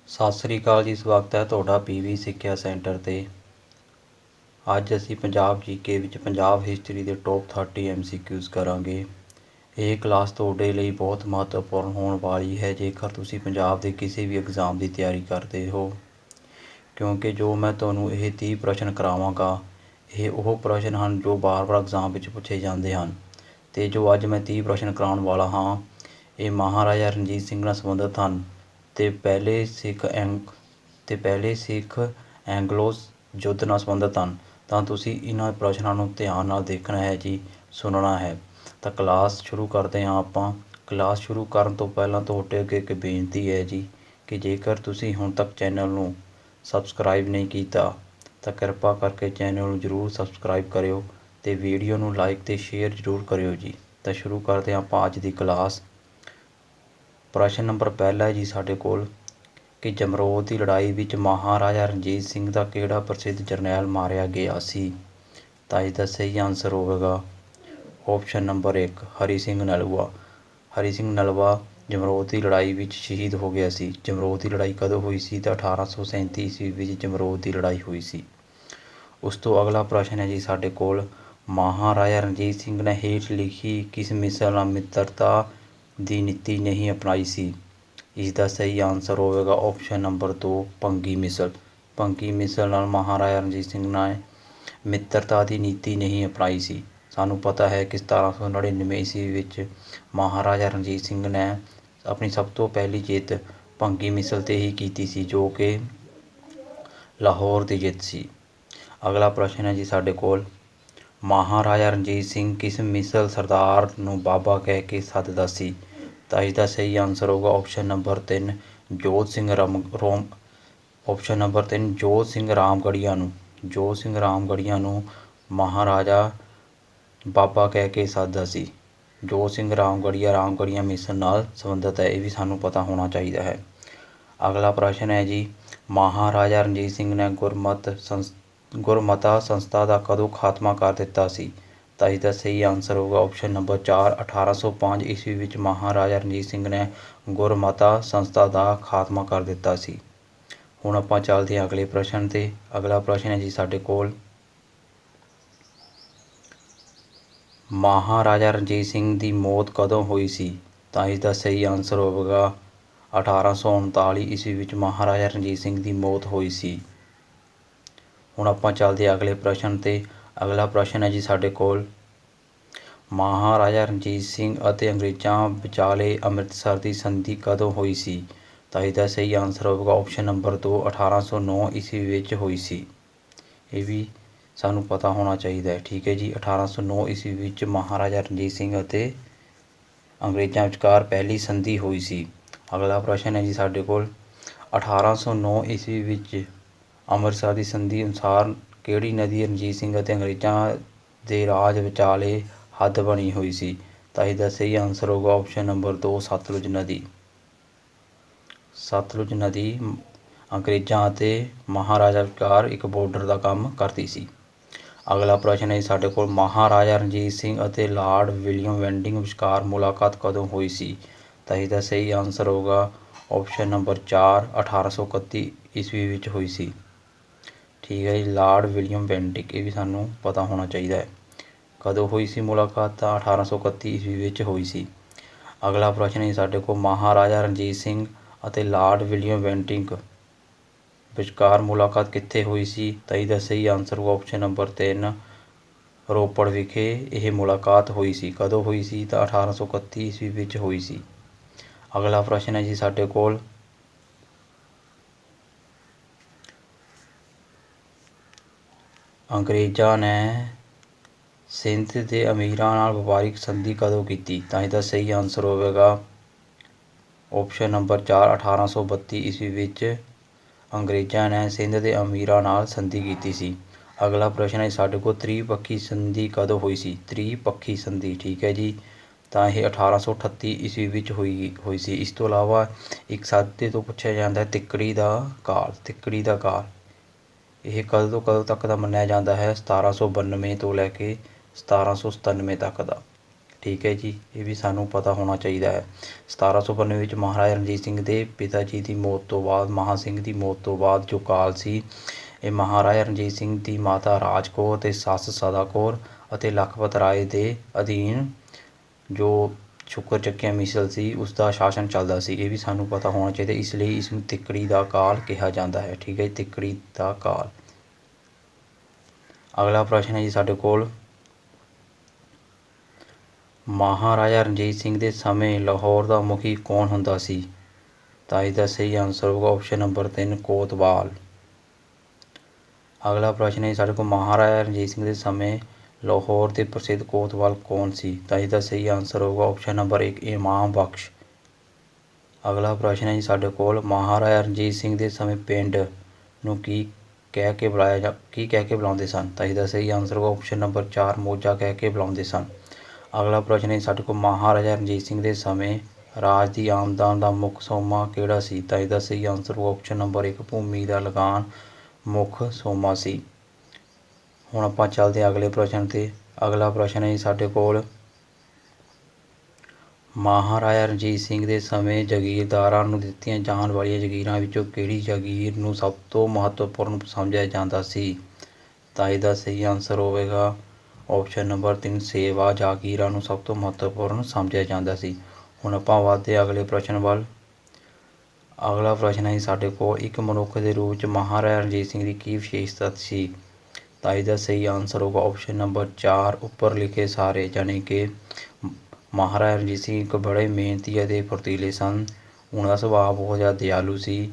ਸਤਿ ਸ੍ਰੀ ਅਕਾਲ ਜੀ। ਸਵਾਗਤ ਹੈ ਤੁਹਾਡਾ ਪੀਵੀ ਸਿੱਖਿਆ ਸੈਂਟਰ 'ਤੇ। ਅੱਜ ਅਸੀਂ ਪੰਜਾਬ ਜੀਕੇ ਵਿੱਚ ਪੰਜਾਬ ਹਿਸਟਰੀ ਦੇ ਟੌਪ 30 MCQs ਕਰਾਂਗੇ। ਇਹ ਕਲਾਸ ਤੁਹਾਡੇ ਲਈ ਬਹੁਤ ਮਹੱਤਵਪੂਰਨ ਹੋਣ ਵਾਲੀ ਹੈ ਜੇਕਰ ਤੁਸੀਂ ਪੰਜਾਬ ਦੇ ਕਿਸੇ ਵੀ ਐਗਜ਼ਾਮ ਦੀ ਤਿਆਰੀ ਕਰਦੇ ਹੋ, ਕਿਉਂਕਿ ਜੋ ਮੈਂ ਤੁਹਾਨੂੰ ਇਹ 30 ਪ੍ਰਸ਼ਨ ਕਰਾਵਾਂਗਾ ਇਹ ਉਹ ਪ੍ਰਸ਼ਨ ਹਨ ਜੋ ਵਾਰ-ਵਾਰ ਐਗਜ਼ਾਮ ਵਿੱਚ ਪੁੱਛੇ ਜਾਂਦੇ ਹਨ। ਅਤੇ ਜੋ ਅੱਜ ਮੈਂ 30 ਪ੍ਰਸ਼ਨ ਕਰਾਉਣ ਵਾਲਾ ਹਾਂ ਇਹ ਮਹਾਰਾਜਾ ਰਣਜੀਤ ਸਿੰਘ ਨਾਲ ਸੰਬੰਧਿਤ ਹਨ ਅਤੇ ਪਹਿਲੇ ਸਿੱਖ ਐਂਗਲੋ ਯੁੱਧ ਨਾਲ ਸੰਬੰਧਿਤ ਹਨ। ਤਾਂ ਤੁਸੀਂ ਇਹਨਾਂ ਪ੍ਰਸ਼ਨਾਂ ਨੂੰ ਧਿਆਨ ਨਾਲ ਦੇਖਣਾ ਹੈ ਜੀ, ਸੁਣਨਾ ਹੈ। ਤਾਂ ਕਲਾਸ ਸ਼ੁਰੂ ਕਰਦੇ ਹਾਂ ਆਪਾਂ। ਕਲਾਸ ਸ਼ੁਰੂ ਕਰਨ ਤੋਂ ਪਹਿਲਾਂ ਤੁਹਾਡੇ ਅੱਗੇ ਇੱਕ ਬੇਨਤੀ ਹੈ ਜੀ ਕਿ ਜੇਕਰ ਤੁਸੀਂ ਹੁਣ ਤੱਕ ਚੈਨਲ ਨੂੰ ਸਬਸਕ੍ਰਾਈਬ ਨਹੀਂ ਕੀਤਾ ਤਾਂ ਕਿਰਪਾ ਕਰਕੇ ਚੈਨਲ ਨੂੰ ਜ਼ਰੂਰ ਸਬਸਕ੍ਰਾਈਬ ਕਰਿਓ ਅਤੇ ਵੀਡੀਓ ਨੂੰ ਲਾਈਕ ਅਤੇ ਸ਼ੇਅਰ ਜ਼ਰੂਰ ਕਰਿਓ ਜੀ। ਤਾਂ ਸ਼ੁਰੂ ਕਰਦੇ ਹਾਂ ਆਪਾਂ ਅੱਜ ਦੀ ਕਲਾਸ। ਪ੍ਰਸ਼ਨ ਨੰਬਰ ਪਹਿਲਾ ਹੈ ਜੀ ਸਾਡੇ ਕੋਲ ਕਿ ਜਮਰੋਦ ਦੀ ਲੜਾਈ ਵਿੱਚ ਮਹਾਰਾਜਾ ਰਣਜੀਤ ਸਿੰਘ ਦਾ ਕਿਹੜਾ ਪ੍ਰਸਿੱਧ ਜਰਨੈਲ ਮਾਰਿਆ ਗਿਆ ਸੀ? ਤਾਂ ਇਸ ਦਾ ਸਹੀ ਆਨਸਰ ਹੋਵੇਗਾ ਆਪਸ਼ਨ ਨੰਬਰ 1 ਹਰੀ ਸਿੰਘ ਨਲੂਆ। ਹਰੀ ਸਿੰਘ ਨਲੂਆ ਜਮਰੋਦ ਦੀ ਲੜਾਈ ਵਿੱਚ ਸ਼ਹੀਦ ਹੋ ਗਿਆ ਸੀ। ਜਮਰੋਦ ਦੀ ਲੜਾਈ ਕਦੋਂ ਹੋਈ ਸੀ? ਤਾਂ 1837 ਈਸਵੀ ਵਿੱਚ ਜਮਰੋਦ ਦੀ ਲੜਾਈ ਹੋਈ ਸੀ। ਉਸ ਤੋਂ ਅਗਲਾ ਪ੍ਰਸ਼ਨ ਹੈ ਜੀ ਸਾਡੇ ਕੋਲ ਮਹਾਰਾਜਾ ਰਣਜੀਤ ਸਿੰਘ ਨੇ ਹੇਠ ਲਿਖੀ ਕਿਸ ਮਿਸਲ ਨਾਲ ਮਿੱਤਰਤਾ ਦੀ ਨੀਤੀ ਨਹੀਂ ਅਪਣਾਈ ਸੀ? ਇਸ ਦਾ ਸਹੀ ਆਨਸਰ ਹੋਵੇਗਾ ਆਪਸ਼ਨ ਨੰਬਰ 2 ਭੰਗੀ ਮਿਸਲ। ਭੰਗੀ ਮਿਸਲ ਨਾਲ ਮਹਾਰਾਜਾ ਰਣਜੀਤ ਸਿੰਘ ਨੇ ਮਿੱਤਰਤਾ ਦੀ ਨੀਤੀ ਨਹੀਂ ਅਪਣਾਈ ਸੀ। ਸਾਨੂੰ ਪਤਾ ਹੈ ਕਿ 1799 ਈਸਵੀ ਵਿੱਚ ਮਹਾਰਾਜਾ ਰਣਜੀਤ ਸਿੰਘ ਨੇ ਆਪਣੀ ਸਭ ਤੋਂ ਪਹਿਲੀ ਜਿੱਤ ਭੰਗੀ ਮਿਸਲ 'ਤੇ ਹੀ ਕੀਤੀ ਸੀ, ਜੋ ਕਿ ਲਾਹੌਰ ਦੀ ਜਿੱਤ ਸੀ। ਅਗਲਾ ਪ੍ਰਸ਼ਨ ਹੈ ਜੀ ਸਾਡੇ ਕੋਲ ਮਹਾਰਾਜਾ ਰਣਜੀਤ ਸਿੰਘ ਕਿਸ ਮਿਸਲ ਸਰਦਾਰ ਨੂੰ ਬਾਬਾ ਕਹਿ ਕੇ ਸੱਦਦਾ ਸੀ? ਤਾਂ ਇਸ ਦਾ ਸਹੀ ਆਨਸਰ ਹੋਊਗਾ ਆਪਸ਼ਨ ਨੰਬਰ 3 ਜੋਧ ਸਿੰਘ ਰਾਮਗੜੀਆ ਨੂੰ। ਜੋਧ ਸਿੰਘ ਰਾਮਗੜੀਆ ਨੂੰ ਮਹਾਰਾਜਾ ਬਾਬਾ ਕਹਿ ਕੇ ਸੱਦਦਾ ਸੀ। ਜੋਧ ਸਿੰਘ ਰਾਮਗੜੀਆ ਮਿਸਲ ਨਾਲ ਸੰਬੰਧਿਤ ਹੈ, ਇਹ ਵੀ ਸਾਨੂੰ ਪਤਾ ਹੋਣਾ ਚਾਹੀਦਾ ਹੈ। ਅਗਲਾ ਪ੍ਰਸ਼ਨ ਹੈ ਜੀ ਮਹਾਰਾਜਾ ਰਣਜੀਤ ਸਿੰਘ ਨੇ ਗੁਰਮਤਾ ਸੰਸਥਾ ਦਾ ਕਦੋਂ ਖਾਤਮਾ ਕਰ ਦਿੱਤਾ ਸੀ? ਤਾਂ ਇਸ ਦਾ ਸਹੀ ਆਨਸਰ ਹੋਊਗਾ ਆਪਸ਼ਨ ਨੰਬਰ 4 1805 ਈਸਵੀ ਵਿੱਚ ਮਹਾਰਾਜਾ ਰਣਜੀਤ ਸਿੰਘ ਨੇ ਗੁਰਮਤਾ ਸੰਸਥਾ ਦਾ ਖਾਤਮਾ ਕਰ ਦਿੱਤਾ ਸੀ। ਹੁਣ ਆਪਾਂ ਚੱਲਦੇ ਹਾਂ ਅਗਲੇ ਪ੍ਰਸ਼ਨ 'ਤੇ। ਅਗਲਾ ਪ੍ਰਸ਼ਨ ਹੈ ਜੀ ਸਾਡੇ ਕੋਲ ਮਹਾਰਾਜਾ ਰਣਜੀਤ ਸਿੰਘ ਦੀ ਮੌਤ ਕਦੋਂ ਹੋਈ ਸੀ? ਤਾਂ ਇਸ ਦਾ ਸਹੀ ਆਨਸਰ ਹੋਵੇਗਾ 1839 ਈਸਵੀ ਵਿੱਚ ਮਹਾਰਾਜਾ ਰਣਜੀਤ ਸਿੰਘ ਦੀ ਮੌਤ ਹੋਈ ਸੀ। ਹੁਣ ਆਪਾਂ ਚੱਲਦੇ ਹਾਂ ਅਗਲੇ ਪ੍ਰਸ਼ਨ 'ਤੇ। ਅਗਲਾ ਪ੍ਰਸ਼ਨ ਹੈ ਜੀ ਸਾਡੇ ਕੋਲ ਮਹਾਰਾਜਾ ਰਣਜੀਤ ਸਿੰਘ ਅਤੇ ਅੰਗਰੇਜ਼ਾਂ ਵਿਚਾਲੇ ਅੰਮ੍ਰਿਤਸਰ ਦੀ ਸੰਧੀ ਕਦੋਂ ਹੋਈ ਸੀ? ਤਾਂ ਇਸ ਦਾ ਸਹੀ ਆਨਸਰ ਹੋਵੇਗਾ ਆਪਸ਼ਨ ਨੰਬਰ 2 1809 ਈਸਵੀ ਵਿੱਚ ਹੋਈ ਸੀ। ਇਹ ਵੀ ਸਾਨੂੰ ਪਤਾ ਹੋਣਾ ਚਾਹੀਦਾ ਹੈ। ਠੀਕ ਹੈ ਜੀ, 1809 ਈਸਵੀ ਵਿੱਚ ਮਹਾਰਾਜਾ ਰਣਜੀਤ ਸਿੰਘ ਅਤੇ ਅੰਗਰੇਜ਼ਾਂ ਵਿਚਕਾਰ ਪਹਿਲੀ ਸੰਧੀ ਹੋਈ ਸੀ। ਅਗਲਾ ਪ੍ਰਸ਼ਨ ਹੈ ਜੀ ਸਾਡੇ ਕੋਲ 1809 ਈਸਵੀ ਵਿੱਚ ਅੰਮ੍ਰਿਤਸਰ ਦੀ ਸੰਧੀ ਅਨੁਸਾਰ ਕਿਹੜੀ ਨਦੀ ਰਣਜੀਤ ਸਿੰਘ ਅਤੇ ਅੰਗਰੇਜ਼ਾਂ ਦੇ ਰਾਜ ਵਿਚਾਲੇ ਹੱਦ ਬਣੀ ਹੋਈ ਸੀ? ਤਾਂ ਇਸ ਦਾ ਸਹੀ ਆਨਸਰ ਹੋਊਗਾ ਆਪਸ਼ਨ ਨੰਬਰ 2 ਸਤਲੁਜ ਨਦੀ। ਸਤਲੁਜ ਨਦੀ ਅੰਗਰੇਜ਼ਾਂ ਅਤੇ ਮਹਾਰਾਜਾ ਵਿਚਕਾਰ ਇੱਕ ਬਾਰਡਰ ਦਾ ਕੰਮ ਕਰਦੀ ਸੀ। ਅਗਲਾ ਪ੍ਰਸ਼ਨ ਹੈ ਸਾਡੇ ਕੋਲ ਮਹਾਰਾਜਾ ਰਣਜੀਤ ਸਿੰਘ ਅਤੇ ਲਾਰਡ ਵਿਲੀਅਮ ਬੈਂਟਿੰਗ ਵਿਚਕਾਰ ਮੁਲਾਕਾਤ ਕਦੋਂ ਹੋਈ ਸੀ? ਤਾਂ ਇਸ ਦਾ ਸਹੀ ਆਨਸਰ ਹੋਊਗਾ ਆਪਸ਼ਨ ਨੰਬਰ 4 1831 ਈਸਵੀ ਵਿੱਚ ਹੋਈ ਸੀ। ਠੀਕ ਹੈ ਜੀ, ਲਾਰਡ ਵਿਲੀਅਮ ਬੈਂਟਿੰਗ, ਇਹ ਵੀ ਸਾਨੂੰ ਪਤਾ ਹੋਣਾ ਚਾਹੀਦਾ ਹੈ। ਕਦੋਂ ਹੋਈ ਸੀ ਮੁਲਾਕਾਤ? ਤਾਂ 1831 ਈਸਵੀ ਵਿੱਚ ਹੋਈ ਸੀ। ਅਗਲਾ ਪ੍ਰਸ਼ਨ ਹੈ ਸਾਡੇ ਕੋਲ ਮਹਾਰਾਜਾ ਰਣਜੀਤ ਸਿੰਘ ਅਤੇ ਲਾਰਡ ਵਿਲੀਅਮ ਬੈਂਟਿੰਗ ਵਿਚਕਾਰ ਮੁਲਾਕਾਤ ਕਿੱਥੇ ਹੋਈ ਸੀ? ਤਾਂ ਇਹਦਾ ਸਹੀ ਆਨਸਰ ਹੋਊਗਾ ਆਪਸ਼ਨ ਨੰਬਰ 3 ਰੋਪੜ ਵਿਖੇ ਇਹ ਮੁਲਾਕਾਤ ਹੋਈ ਸੀ। ਕਦੋਂ ਹੋਈ ਸੀ? ਤਾਂ 1831 ਈਸਵੀ ਵਿੱਚ ਹੋਈ ਸੀ। ਅਗਲਾ ਪ੍ਰਸ਼ਨ ਹੈ ਜੀ ਸਾਡੇ ਕੋਲ ਅੰਗਰੇਜ਼ਾਂ ਨੇ ਸਿੰਧ ਦੇ ਅਮੀਰਾਂ ਨਾਲ ਵਪਾਰਿਕ ਸੰਧੀ ਕਦੋਂ ਕੀਤੀ? ਤਾਂ ਇਹਦਾ ਸਹੀ ਆਨਸਰ ਹੋਵੇਗਾ ਆਪਸ਼ਨ ਨੰਬਰ 4 1832 ਈਸਵੀ ਵਿੱਚ ਅੰਗਰੇਜ਼ਾਂ ਨੇ ਸਿੰਧ ਦੇ ਅਮੀਰਾਂ ਨਾਲ ਸੰਧੀ ਕੀਤੀ ਸੀ। ਅਗਲਾ ਪ੍ਰਸ਼ਨ ਹੈ ਸਾਡੇ ਕੋਲ ਤ੍ਰਿਪੱਖੀ ਸੰਧੀ ਕਦੋਂ ਹੋਈ ਸੀ? ਤ੍ਰਿਪੱਖੀ ਸੰਧੀ, ਠੀਕ ਹੈ ਜੀ, ਤਾਂ ਇਹ 1838 ਈਸਵੀ ਵਿੱਚ ਹੋਈ ਸੀ। ਇਸ ਤੋਂ ਇਲਾਵਾ ਇੱਕ ਸਾਦੇ ਤੋਂ ਪੁੱਛਿਆ ਜਾਂਦਾ ਹੈ ਤਿੱਕੜੀ ਦਾ ਕਾਲ। ਤਿੱਕੜੀ ਦਾ ਕਾਲ ਇਹ ਕਦੋਂ ਤੋਂ ਕਦੋਂ ਤੱਕ ਦਾ ਮੰਨਿਆ ਜਾਂਦਾ ਹੈ? 1792 ਤੋਂ ਲੈ ਕੇ 1797 ਤੱਕ ਦਾ। ਠੀਕ ਹੈ ਜੀ, ਇਹ ਵੀ ਸਾਨੂੰ ਪਤਾ ਹੋਣਾ ਚਾਹੀਦਾ ਹੈ। 1792 ਵਿੱਚ ਮਹਾਰਾਜਾ ਰਣਜੀਤ ਸਿੰਘ ਦੇ ਪਿਤਾ ਜੀ ਦੀ ਮੌਤ ਤੋਂ ਬਾਅਦ ਮਹਾਂ ਸਿੰਘ ਦੀ ਮੌਤ ਤੋਂ ਬਾਅਦ ਜੋ ਕਾਲ ਸੀ, ਇਹ ਮਹਾਰਾਜਾ ਰਣਜੀਤ ਸਿੰਘ ਦੀ ਮਾਤਾ ਰਾਜ ਕੌਰ ਅਤੇ ਸੱਸ ਸਦਾ ਕੌਰ ਅਤੇ ਲਖਪਤ ਰਾਏ ਦੇ ਅਧੀਨ ਜੋ ਸ਼ੁਕਰ ਚੱਕੀਆ ਮਿਸਲ ਸੀ ਉਸ ਦਾ ਸ਼ਾਸਨ ਚੱਲਦਾ ਸੀ। ਇਹ ਵੀ ਸਾਨੂੰ ਪਤਾ ਹੋਣਾ ਚਾਹੀਦਾ, ਇਸ ਲਈ ਇਸ ਨੂੰ ਤਿੱਕੜੀ ਦਾ ਕਾਲ ਕਿਹਾ ਜਾਂਦਾ ਹੈ। ਠੀਕ ਹੈ ਜੀ, ਤਿੱਕੜੀ ਦਾ ਕਾਲ। ਅਗਲਾ ਪ੍ਰਸ਼ਨ ਹੈ ਜੀ ਸਾਡੇ ਕੋਲ, ਮਹਾਰਾਜਾ ਰਣਜੀਤ ਸਿੰਘ ਦੇ ਸਮੇਂ ਲਾਹੌਰ ਦਾ ਮੁਖੀ ਕੌਣ ਹੁੰਦਾ ਸੀ? ਤਾਂ ਇਹਦਾ ਸਹੀ ਆਨਸਰ ਹੋਊਗਾ ਆਪਸ਼ਨ ਨੰਬਰ 3 ਕੋਤਵਾਲ। ਅਗਲਾ ਪ੍ਰਸ਼ਨ ਹੈ ਸਾਡੇ ਕੋਲ, ਮਹਾਰਾਜਾ ਰਣਜੀਤ ਸਿੰਘ ਦੇ ਸਮੇਂ ਲਾਹੌਰ ਦੇ ਪ੍ਰਸਿੱਧ ਕੋਤਵਾਲ ਕੌਣ ਸੀ? ਤਾਂ ਇਹਦਾ ਸਹੀ ਆਨਸਰ ਹੋਊਗਾ ਆਪਸ਼ਨ ਨੰਬਰ 1 ਇਮਾਮ ਬਖਸ਼। ਅਗਲਾ ਪ੍ਰਸ਼ਨ ਹੈ ਜੀ ਸਾਡੇ ਕੋਲ, ਮਹਾਰਾਜਾ ਰਣਜੀਤ ਸਿੰਘ ਦੇ ਸਮੇਂ ਪਿੰਡ ਨੂੰ ਕੀ ਕਹਿ ਕੇ ਬੁਲਾਉਂਦੇ ਸਨ? ਤਾਂ ਇਹਦਾ ਸਹੀ ਆਨਸਰ ਹੋਊਗਾ ਆਪਸ਼ਨ ਨੰਬਰ 4 ਮੋਜਾ ਕਹਿ ਕੇ ਬੁਲਾਉਂਦੇ ਸਨ। ਅਗਲਾ ਪ੍ਰਸ਼ਨ ਹੈ ਸਾਡੇ ਕੋਲ, ਮਹਾਰਾਜਾ ਰਣਜੀਤ ਸਿੰਘ ਦੇ ਸਮੇਂ ਰਾਜ ਦੀ ਆਮਦਨ ਦਾ ਮੁੱਖ ਸੋਮਾ ਕਿਹੜਾ ਸੀ? ਤਾਂ ਇਹਦਾ ਸਹੀ ਆਨਸਰ ਹੋਊਗਾ ਆਪਸ਼ਨ ਨੰਬਰ 1 ਭੂਮੀ ਦਾ ਲਗਾਨ ਮੁੱਖ ਸੋਮਾ ਸੀ। ਹੁਣ ਆਪਾਂ ਚੱਲਦੇ ਹਾਂ ਅਗਲੇ ਪ੍ਰਸ਼ਨ 'ਤੇ। ਅਗਲਾ ਪ੍ਰਸ਼ਨ ਹੈ ਜੀ ਸਾਡੇ ਕੋਲ, ਮਹਾਰਾਜਾ ਰਣਜੀਤ ਸਿੰਘ ਦੇ ਸਮੇਂ ਜਾਗੀਰਦਾਰਾਂ ਨੂੰ ਦਿੱਤੀਆਂ ਜਾਣ ਵਾਲੀਆਂ ਜਾਗੀਰਾਂ ਵਿੱਚੋਂ ਕਿਹੜੀ ਜਾਗੀਰ ਨੂੰ ਸਭ ਤੋਂ ਮਹੱਤਵਪੂਰਨ ਸਮਝਿਆ ਜਾਂਦਾ ਸੀ? ਤਾਂ ਇਹਦਾ ਸਹੀ ਆਨਸਰ ਹੋਵੇਗਾ ਆਪਸ਼ਨ ਨੰਬਰ 3 ਸੇਵਾ ਜਾਗੀਰਾਂ ਨੂੰ ਸਭ ਤੋਂ ਮਹੱਤਵਪੂਰਨ ਸਮਝਿਆ ਜਾਂਦਾ ਸੀ। ਹੁਣ ਆਪਾਂ ਵੱਧਦੇ ਹਾਂ ਅਗਲੇ ਪ੍ਰਸ਼ਨ ਵੱਲ। ਅਗਲਾ ਪ੍ਰਸ਼ਨ ਹੈ ਸਾਡੇ ਕੋਲ, ਇੱਕ ਮਨੁੱਖ ਦੇ ਰੂਪ ਵਿੱਚ ਮਹਾਰਾਜਾ ਰਣਜੀਤ ਸਿੰਘ ਦੀ ਕੀ ਵਿਸ਼ੇਸ਼ਤਾ ਸੀ? ਤਾਂ ਇਹਦਾ ਸਹੀ ਆਨਸਰ ਹੋਊਗਾ ਆਪਸ਼ਨ ਨੰਬਰ 4 ਉੱਪਰ ਲਿਖੇ ਸਾਰੇ, ਜਾਣੀ ਕਿ ਮਹਾਰਾਜਾ ਰਣਜੀਤ ਸਿੰਘ ਇੱਕ ਬੜੇ ਮਿਹਨਤੀ ਅਤੇ ਫੁਰਤੀਲੇ ਸਨ। ਉਹਨਾਂ ਦਾ ਸੁਭਾਅ ਬਹੁਤ ਜ਼ਿਆਦਾ ਦਿਆਲੂ ਸੀ।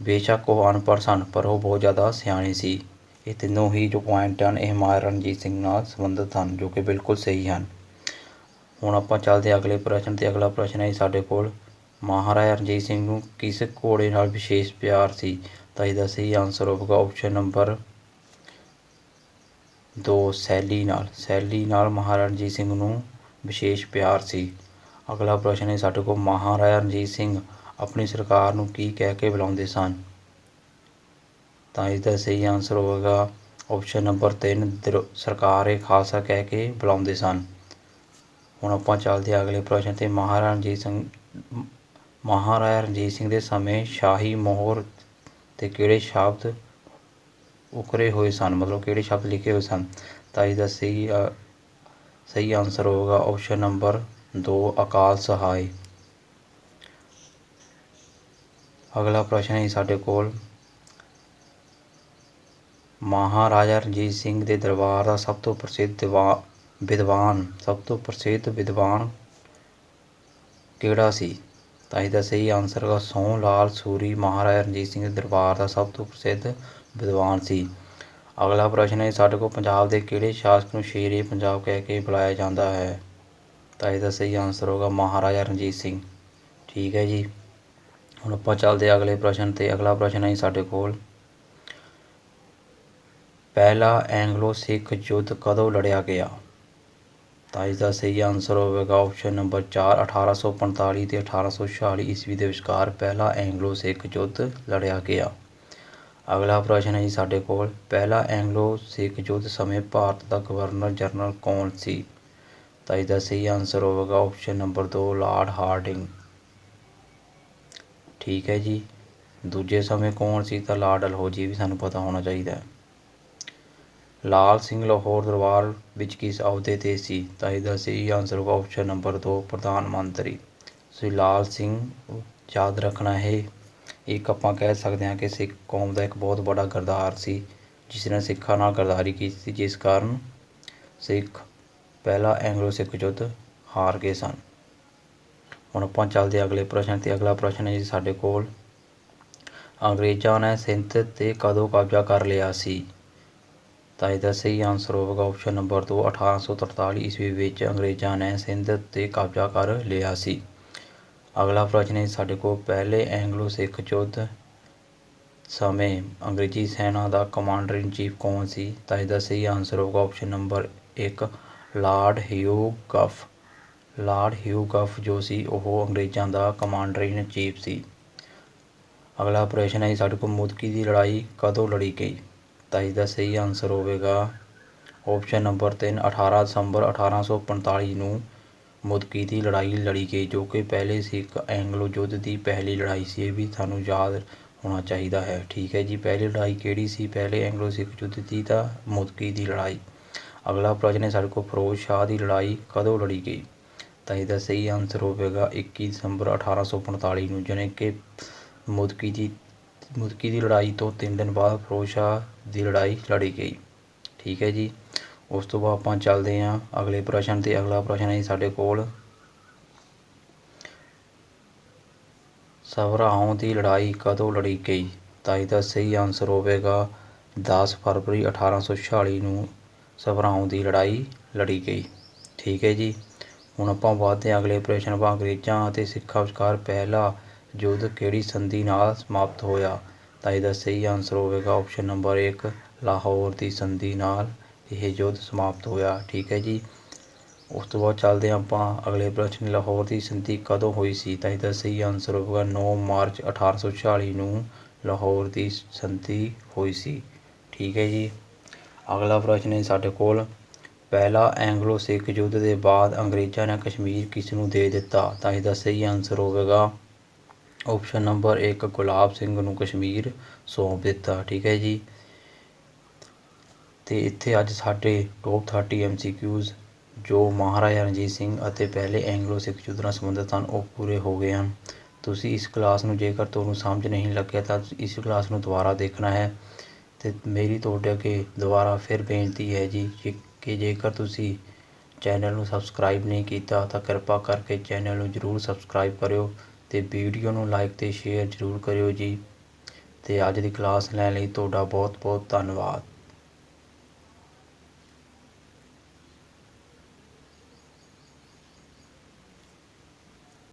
ਬੇਸ਼ੱਕ ਉਹ ਅਨਪੜ੍ਹ ਸਨ ਪਰ ਉਹ ਬਹੁਤ ਜ਼ਿਆਦਾ ਸਿਆਣੇ ਸੀ। ਇਹ ਤਿੰਨੋਂ ਹੀ ਜੋ ਪੁਆਇੰਟ ਹਨ ਇਹ ਮਹਾਰਾਜਾ ਰਣਜੀਤ ਸਿੰਘ ਨਾਲ ਸੰਬੰਧਿਤ ਹਨ, ਜੋ ਕਿ ਬਿਲਕੁਲ ਸਹੀ ਹਨ। ਹੁਣ ਆਪਾਂ ਚੱਲਦੇ ਅਗਲੇ ਪ੍ਰਸ਼ਨ 'ਤੇ। ਅਗਲਾ ਪ੍ਰਸ਼ਨ ਹੈ ਸਾਡੇ ਕੋਲ, ਮਹਾਰਾਜਾ ਰਣਜੀਤ ਸਿੰਘ ਨੂੰ ਕਿਸ ਘੋੜੇ ਨਾਲ ਵਿਸ਼ੇਸ਼ ਪਿਆਰ ਸੀ? ਤਾਂ ਇਹਦਾ ਸਹੀ ਆਨਸਰ ਹੋਵੇਗਾ ਆਪਸ਼ਨ ਨੰਬਰ 2 ਸੈਲੀ ਨਾਲ। ਸੈਲੀ ਨਾਲ ਮਹਾਰਾਜਾ ਰਣਜੀਤ ਸਿੰਘ ਨੂੰ ਵਿਸ਼ੇਸ਼ ਪਿਆਰ ਸੀ। ਅਗਲਾ ਪ੍ਰਸ਼ਨ ਹੈ ਸਾਡੇ ਕੋਲ, ਮਹਾਰਾਜਾ ਰਣਜੀਤ ਸਿੰਘ ਆਪਣੀ ਸਰਕਾਰ ਨੂੰ ਕੀ ਕਹਿ ਕੇ ਬੁਲਾਉਂਦੇ ਸਨ? ਤਾਂ ਇਸਦਾ ਸਹੀ ਆਨਸਰ ਹੋਵੇਗਾ ਆਪਸ਼ਨ ਨੰਬਰ 3 ਸਰਕਾਰ-ਏ ਖਾਲਸਾ ਕਹਿ ਕੇ ਬੁਲਾਉਂਦੇ ਸਨ। ਹੁਣ ਆਪਾਂ ਚੱਲਦੇ ਹਾਂ ਅਗਲੇ ਪ੍ਰਸ਼ਨ 'ਤੇ। ਮਹਾਰਾਜਾ ਰਣਜੀਤ ਸਿੰਘ ਦੇ ਸਮੇਂ ਸ਼ਾਹੀ ਮੋਹਰ 'ਤੇ ਕਿਹੜੇ ਸ਼ਬਦ ਉਕਰੇ ਹੋਏ ਸਨ, ਮਤਲਬ ਕਿਹੜੇ ਸ਼ਬਦ ਲਿਖੇ ਹੋਏ ਸਨ? ਤਾਂ ਇਸਦਾ ਸਹੀ ਆਨਸਰ ਹੋਵੇਗਾ ਆਪਸ਼ਨ ਨੰਬਰ 2 ਅਕਾਲ ਸਹਾਇ। ਅਗਲਾ ਪ੍ਰਸ਼ਨ ਹੈ ਸਾਡੇ ਕੋਲ, ਮਹਾਰਾਜਾ ਰਣਜੀਤ ਸਿੰਘ ਦੇ ਦਰਬਾਰ ਦਾ ਸਭ ਤੋਂ ਪ੍ਰਸਿੱਧ ਵਿਦਵਾਨ ਕਿਹੜਾ ਸੀ? ਤਾਂ ਇਹਦਾ ਸਹੀ ਆਨਸਰ ਹੈਗਾ ਸੋਹਣ ਲਾਲ ਸੂਰੀ ਮਹਾਰਾਜਾ ਰਣਜੀਤ ਸਿੰਘ ਦੇ ਦਰਬਾਰ ਦਾ ਸਭ ਤੋਂ ਪ੍ਰਸਿੱਧ ਵਿਦਵਾਨ ਸੀ। ਅਗਲਾ ਪ੍ਰਸ਼ਨ ਹੈ ਸਾਡੇ ਕੋਲ, ਪੰਜਾਬ ਦੇ ਕਿਹੜੇ ਸ਼ਾਸਕ ਨੂੰ ਸ਼ੇਰੇ ਪੰਜਾਬ ਕਹਿ ਕੇ ਬੁਲਾਇਆ ਜਾਂਦਾ ਹੈ? ਤਾਂ ਇਹਦਾ ਸਹੀ ਆਨਸਰ ਹੋਗਾ ਮਹਾਰਾਜਾ ਰਣਜੀਤ ਸਿੰਘ। ਠੀਕ ਹੈ ਜੀ। ਹੁਣ ਆਪਾਂ ਚੱਲਦੇ ਅਗਲੇ ਪ੍ਰਸ਼ਨ 'ਤੇ। ਅਗਲਾ ਪ੍ਰਸ਼ਨ ਹੈ ਸਾਡੇ ਕੋਲ, ਪਹਿਲਾ ਐਂਗਲੋ ਸਿੱਖ ਯੁੱਧ ਕਦੋਂ ਲੜਿਆ ਗਿਆ? ਤਾਂ ਇਸਦਾ ਸਹੀ ਆਨਸਰ ਹੋਵੇਗਾ ਆਪਸ਼ਨ ਨੰਬਰ 4 1845 ਅਤੇ 1846 ਈਸਵੀ ਦੇ ਵਿਚਕਾਰ ਪਹਿਲਾ ਐਂਗਲੋ ਸਿੱਖ ਯੁੱਧ ਲੜਿਆ ਗਿਆ। ਅਗਲਾ ਪ੍ਰਸ਼ਨ ਹੈ ਜੀ ਸਾਡੇ ਕੋਲ, ਪਹਿਲਾ ਐਂਗਲੋ ਸਿੱਖ ਯੁੱਧ ਸਮੇਂ ਭਾਰਤ ਦਾ ਗਵਰਨਰ ਜਨਰਲ ਕੌਣ ਸੀ? ਤਾਂ ਇਸਦਾ ਸਹੀ ਆਨਸਰ ਹੋਵੇਗਾ ਆਪਸ਼ਨ ਨੰਬਰ 2 ਲਾਰਡ ਹਾਰਡਿੰਗ। ਠੀਕ ਹੈ ਜੀ। ਦੂਜੇ ਸਮੇਂ ਕੌਣ ਸੀ? ਤਾਂ ਲਾਰਡ ਡਲਹੌਜੀ, ਵੀ ਸਾਨੂੰ ਪਤਾ ਹੋਣਾ ਚਾਹੀਦਾ ਹੈ। ਲਾਲ ਸਿੰਘ ਲਾਹੌਰ ਦਰਬਾਰ ਵਿੱਚ ਕਿਸ ਅਹੁਦੇ 'ਤੇ ਸੀ? ਤਾਂ ਇਹਦਾ ਸਹੀ ਆਨਸਰ ਹੋਗਾ ਆਪਸ਼ਨ ਨੰਬਰ 2 ਪ੍ਰਧਾਨ ਮੰਤਰੀ। ਸੋ ਲਾਲ ਸਿੰਘ ਯਾਦ ਰੱਖਣਾ ਹੈ, ਇੱਕ ਆਪਾਂ ਕਹਿ ਸਕਦੇ ਹਾਂ ਕਿ ਸਿੱਖ ਕੌਮ ਦਾ ਇੱਕ ਬਹੁਤ ਵੱਡਾ ਗਰਦਾਰ ਸੀ ਜਿਸ ਨੇ ਸਿੱਖਾਂ ਨਾਲ ਗਰਦਾਰੀ ਕੀਤੀ ਸੀ, ਜਿਸ ਕਾਰਨ ਸਿੱਖ ਪਹਿਲਾ ਐਂਗਲੋ ਸਿੱਖ ਯੁੱਧ ਹਾਰ ਗਏ ਸਨ। ਹੁਣ ਆਪਾਂ ਚੱਲਦੇ ਅਗਲੇ ਪ੍ਰਸ਼ਨ 'ਤੇ। ਅਗਲਾ ਪ੍ਰਸ਼ਨ ਹੈ ਜੀ ਸਾਡੇ ਕੋਲ, ਅੰਗਰੇਜ਼ਾਂ ਨੇ ਸਿੰਧ 'ਤੇ ਕਦੋਂ ਕਬਜ਼ਾ ਕਰ ਲਿਆ ਸੀ? ਤਾਂ ਇਹਦਾ ਸਹੀ ਆਨਸਰ ਹੋਵੇਗਾ ਆਪਸ਼ਨ ਨੰਬਰ 2 1843 ਈਸਵੀ ਵਿੱਚ ਅੰਗਰੇਜ਼ਾਂ ਨੇ ਸਿੰਧ 'ਤੇ ਕਬਜ਼ਾ ਕਰ ਲਿਆ ਸੀ। ਅਗਲਾ ਪ੍ਰਸ਼ਨ ਹੈ ਸਾਡੇ ਕੋਲ, ਪਹਿਲੇ ਐਂਗਲੋ ਸਿੱਖ ਯੁੱਧ ਸਮੇਂ ਅੰਗਰੇਜ਼ੀ ਸੈਨਾ ਦਾ ਕਮਾਂਡਰ ਇਨ ਚੀਫ ਕੌਣ ਸੀ? ਤਾਂ ਇਹਦਾ ਸਹੀ ਆਨਸਰ ਹੋਵੇਗਾ ਆਪਸ਼ਨ ਨੰਬਰ 1 ਲਾਰਡ ਹਿਊ ਗਫ। ਲਾਰਡ ਹਿਊ ਗਫ ਜੋ ਸੀ ਉਹ ਅੰਗਰੇਜ਼ਾਂ ਦਾ ਕਮਾਂਡਰ ਇਨ ਚੀਫ ਸੀ। ਅਗਲਾ ਪ੍ਰਸ਼ਨ ਹੈ ਸਾਡੇ ਕੋਲ, ਮੁਦਕੀ ਦੀ ਲੜਾਈ ਕਦੋਂ ਲੜੀ ਗਈ? ਤਾਂ ਇਸਦਾ ਸਹੀ ਆਨਸਰ ਹੋਵੇਗਾ ਆਪਸ਼ਨ ਨੰਬਰ 3 18 ਦਸੰਬਰ 1845 ਨੂੰ ਮੁਦਕੀ ਦੀ ਲੜਾਈ ਲੜੀ ਗਈ, ਜੋ ਕਿ ਪਹਿਲੇ ਸਿੱਖ ਐਂਗਲੋ ਯੁੱਧ ਦੀ ਪਹਿਲੀ ਲੜਾਈ ਸੀ। ਇਹ ਵੀ ਸਾਨੂੰ ਯਾਦ ਹੋਣਾ ਚਾਹੀਦਾ ਹੈ। ਠੀਕ ਹੈ ਜੀ, ਪਹਿਲੀ ਲੜਾਈ ਕਿਹੜੀ ਸੀ? ਪਹਿਲੇ ਐਂਗਲੋ ਸਿੱਖ ਯੁੱਧ ਦੀ ਤਾਂ ਮੁਦਕੀ ਦੀ ਲੜਾਈ। ਅਗਲਾ ਪ੍ਰਸ਼ਨ ਹੈ ਸਾਡੇ ਕੋਲ, ਫਿਰੋਜ਼ ਸ਼ਾਹ ਦੀ ਲੜਾਈ ਕਦੋਂ ਲੜੀ ਗਈ? ਤਾਂ ਇਹਦਾ ਸਹੀ ਆਨਸਰ ਹੋਵੇਗਾ 21 ਦਸੰਬਰ 1845 ਨੂੰ, ਜਾਣੀ ਕਿ ਮੁਦਕੀ ਦੀ ਲੜਾਈ ਤੋਂ 3 ਦਿਨ ਬਾਅਦ ਫਿਰੋਜ਼ ਸ਼ਾਹ ਦੀ ਲੜਾਈ ਲੜੀ ਗਈ। ਠੀਕ ਹੈ ਜੀ, ਉਸ ਤੋਂ ਬਾਅਦ ਆਪਾਂ ਚੱਲਦੇ ਹਾਂ ਅਗਲੇ ਪ੍ਰਸ਼ਨ 'ਤੇ। ਅਗਲਾ ਪ੍ਰਸ਼ਨ ਹੈ ਸਾਡੇ ਕੋਲ, ਸਭਰਾਓਂ ਦੀ ਲੜਾਈ ਕਦੋਂ ਲੜੀ ਗਈ? ਤਾਂ ਇਹਦਾ ਸਹੀ ਆਨਸਰ ਹੋਵੇਗਾ 10 ਫਰਵਰੀ 1846 ਨੂੰ ਸਭਰਾਓਂ ਦੀ ਲੜਾਈ ਲੜੀ ਗਈ। ਠੀਕ ਹੈ ਜੀ, ਹੁਣ ਆਪਾਂ ਵੱਧਦੇ ਹਾਂ ਅਗਲੇ ਪ੍ਰਸ਼ਨ ਵੱਲ। ਅੰਗਰੇਜ਼ਾਂ ਅਤੇ ਸਿੱਖਾਂ ਵਿਚਕਾਰ ਪਹਿਲਾ ਯੁੱਧ ਕਿਹੜੀ ਸੰਧੀ ਨਾਲ ਸਮਾਪਤ ਹੋਇਆ? ਤਾਂ ਇਹਦਾ ਸਹੀ ਆਨਸਰ ਹੋਵੇਗਾ ਆਪਸ਼ਨ ਨੰਬਰ 1, ਲਾਹੌਰ ਦੀ ਸੰਧੀ ਨਾਲ ਇਹ ਯੁੱਧ ਸਮਾਪਤ ਹੋਇਆ। ਠੀਕ ਹੈ ਜੀ, ਉਸ ਤੋਂ ਬਾਅਦ ਚੱਲਦੇ ਹਾਂ ਆਪਾਂ ਅਗਲੇ ਪ੍ਰਸ਼ਨ, ਲਾਹੌਰ ਦੀ ਸੰਧੀ ਕਦੋਂ ਹੋਈ ਸੀ? ਤਾਂ ਇਹਦਾ ਸਹੀ ਆਨਸਰ ਹੋਵੇਗਾ 9 ਮਾਰਚ 1846 ਨੂੰ ਲਾਹੌਰ ਦੀ ਸੰਧੀ ਹੋਈ ਸੀ। ਠੀਕ ਹੈ ਜੀ, ਅਗਲਾ ਪ੍ਰਸ਼ਨ ਹੈ ਸਾਡੇ ਕੋਲ, ਪਹਿਲਾ ਐਂਗਲੋ ਸਿੱਖ ਯੁੱਧ ਦੇ ਬਾਅਦ ਅੰਗਰੇਜ਼ਾਂ ਨੇ ਕਸ਼ਮੀਰ ਕਿਸ ਨੂੰ ਦੇ ਦਿੱਤਾ? ਤਾਂ ਇਹਦਾ ਸਹੀ ਆਨਸਰ ਹੋਵੇਗਾ ਆਪਸ਼ਨ ਨੰਬਰ 1, ਗੁਲਾਬ ਸਿੰਘ ਨੂੰ ਕਸ਼ਮੀਰ ਸੌਂਪ ਦਿੱਤਾ। ਠੀਕ ਹੈ ਜੀ, ਅਤੇ ਇੱਥੇ ਅੱਜ ਸਾਡੇ ਟੋਪ 30 MCQs ਜੋ ਮਹਾਰਾਜਾ ਰਣਜੀਤ ਸਿੰਘ ਅਤੇ ਪਹਿਲੇ ਐਂਗਲੋ ਸਿੱਖ ਯੁੱਧ ਨਾਲ ਸੰਬੰਧਿਤ ਹਨ ਉਹ ਪੂਰੇ ਹੋ ਗਏ ਹਨ। ਤੁਸੀਂ ਇਸ ਕਲਾਸ ਨੂੰ, ਜੇਕਰ ਤੁਹਾਨੂੰ ਸਮਝ ਨਹੀਂ ਲੱਗਿਆ ਤਾਂ ਇਸ ਕਲਾਸ ਨੂੰ ਦੁਬਾਰਾ ਦੇਖਣਾ ਹੈ। ਅਤੇ ਮੇਰੀ ਤੁਹਾਡੇ ਅੱਗੇ ਦੁਬਾਰਾ ਫਿਰ ਬੇਨਤੀ ਹੈ ਜੀ ਕਿ ਜੇਕਰ ਤੁਸੀਂ ਚੈਨਲ ਨੂੰ ਸਬਸਕ੍ਰਾਈਬ ਨਹੀਂ ਕੀਤਾ ਤਾਂ ਕਿਰਪਾ ਕਰਕੇ ਚੈਨਲ ਨੂੰ ਜ਼ਰੂਰ ਸਬਸਕ੍ਰਾਈਬ ਕਰਿਓ ਅਤੇ ਵੀਡੀਓ ਨੂੰ ਲਾਈਕ ਅਤੇ ਸ਼ੇਅਰ ਜ਼ਰੂਰ ਕਰਿਓ ਜੀ। ਅਤੇ ਅੱਜ ਦੀ ਕਲਾਸ ਲੈਣ ਲਈ ਤੁਹਾਡਾ ਬਹੁਤ ਬਹੁਤ ਧੰਨਵਾਦ।